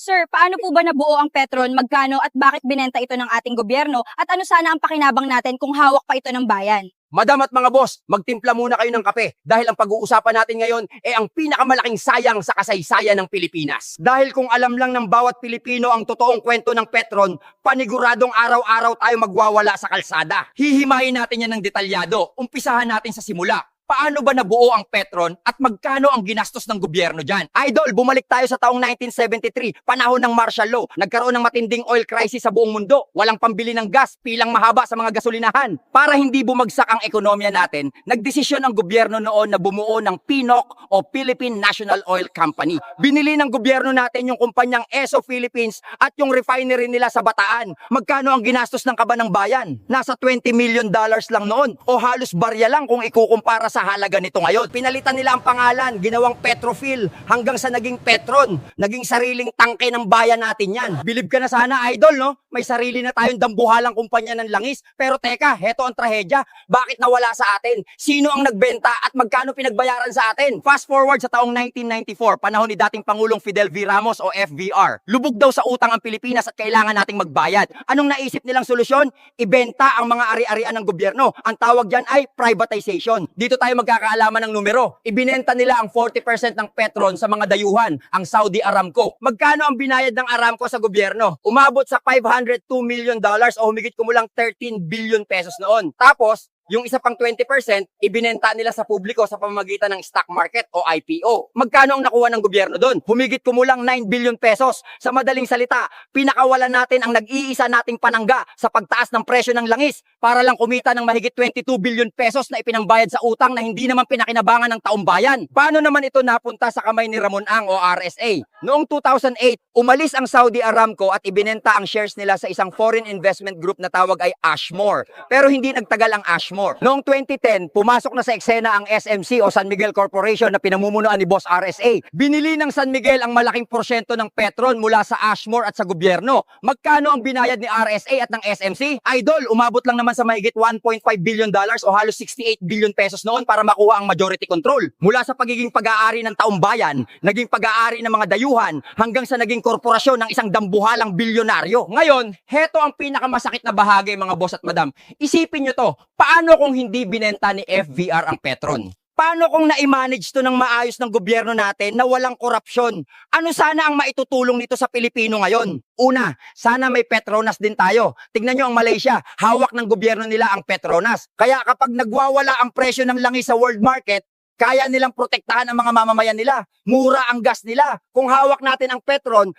Sir, paano po ba nabuo ang Petron, magkano at bakit binenta ito ng ating gobyerno at ano sana ang pakinabang natin kung hawak pa ito ng bayan? Madam at mga boss, magtimpla muna kayo ng kape dahil ang pag-uusapan natin ngayon ay ang pinakamalaking sayang sa kasaysayan ng Pilipinas. Dahil kung alam lang ng bawat Pilipino ang totoong kwento ng Petron, paniguradong araw-araw tayo magwawala sa kalsada. Hihimayin natin yan ng detalyado. Umpisahan natin sa simula. Paano ba nabuo ang Petron at magkano ang ginastos ng gobyerno dyan? Idol, bumalik tayo sa taong 1973, panahon ng martial law. Nagkaroon ng matinding oil crisis sa buong mundo. Walang pambili ng gas, pilang mahaba sa mga gasolinahan. Para hindi bumagsak ang ekonomiya natin, nagdesisyon ang gobyerno noon na bumuo ng PNOC o Philippine National Oil Company. Binili ng gobyerno natin yung kumpanyang ESO Philippines at yung refinery nila sa Bataan. Magkano ang ginastos ng kaba ng bayan? Nasa $20 million lang noon o halos barya lang kung ikukumpara sa halaga nito ngayon. Pinalitan nila ang pangalan, ginawang Petrophil hanggang sa naging Petron. Naging sariling tangke ng bayan natin yan. Bilib ka na sana, idol, no? May sarili na tayong dambuhalang kumpanya ng langis. Pero teka, heto ang trahedya. Bakit nawala sa atin? Sino ang nagbenta at magkano pinagbayaran sa atin? Fast forward sa taong 1994, panahon ni dating Pangulong Fidel V. Ramos o FVR. Lubog daw sa utang ang Pilipinas at kailangan nating magbayad. Anong naisip nilang solusyon? Ibenta ang mga ari-arian ng gobyerno. Ang tawag dyan ay privatization. Dito tayo magkakaalaman ng numero. Ibinenta nila ang 40% ng Petron sa mga dayuhan, ang Saudi Aramco. Magkano ang binayad ng Aramco sa gobyerno? Umabot sa $502 million o humigit kumulang 13 billion pesos noon. Tapos, yung isa pang 20%, ibinenta nila sa publiko sa pamamagitan ng stock market o IPO. Magkano ang nakuha ng gobyerno doon? Humigit kumulang 9 billion pesos. Sa madaling salita, pinakawalan natin ang nag-iisa nating panangga sa pagtaas ng presyo ng langis para lang kumita ng mahigit 22 billion pesos na ipinangbayad sa utang na hindi naman pinakinabangan ng taong bayan. Paano naman ito napunta sa kamay ni Ramon Ang o RSA? Noong 2008, umalis ang Saudi Aramco at ibinenta ang shares nila sa isang foreign investment group na tawag ay Ashmore. Pero hindi nagtagal ang Ashmore. Noong 2010, pumasok na sa eksena ang SMC o San Miguel Corporation na pinamumunuan ni Boss RSA. Binili ng San Miguel ang malaking porsyento ng Petron mula sa Ashmore at sa gobyerno. Magkano ang binayad ni RSA at ng SMC? Idol, umabot lang naman sa mahigit $1.5 billion o halos 68 billion pesos noon para makuha ang majority control. Mula sa pagiging pag-aari ng taong bayan, naging pag-aari ng mga dayuhan, hanggang sa naging korporasyon ng isang dambuhalang bilyonaryo. Ngayon, heto ang pinakamasakit na bahagi mga boss at madam. Isipin nyo to, paano kung hindi binenta ni FVR ang Petron? Paano kung na-manage to ng maayos ng gobyerno natin na walang korupsyon? Ano sana ang maitutulong nito sa Pilipino ngayon? Una, sana may Petronas din tayo. Tignan nyo ang Malaysia, hawak ng gobyerno nila ang Petronas. Kaya kapag nagwawala ang presyo ng langis sa world market, kaya nilang protektahan ang mga mamamayan nila. Mura ang gas nila. Kung hawak natin ang Petron,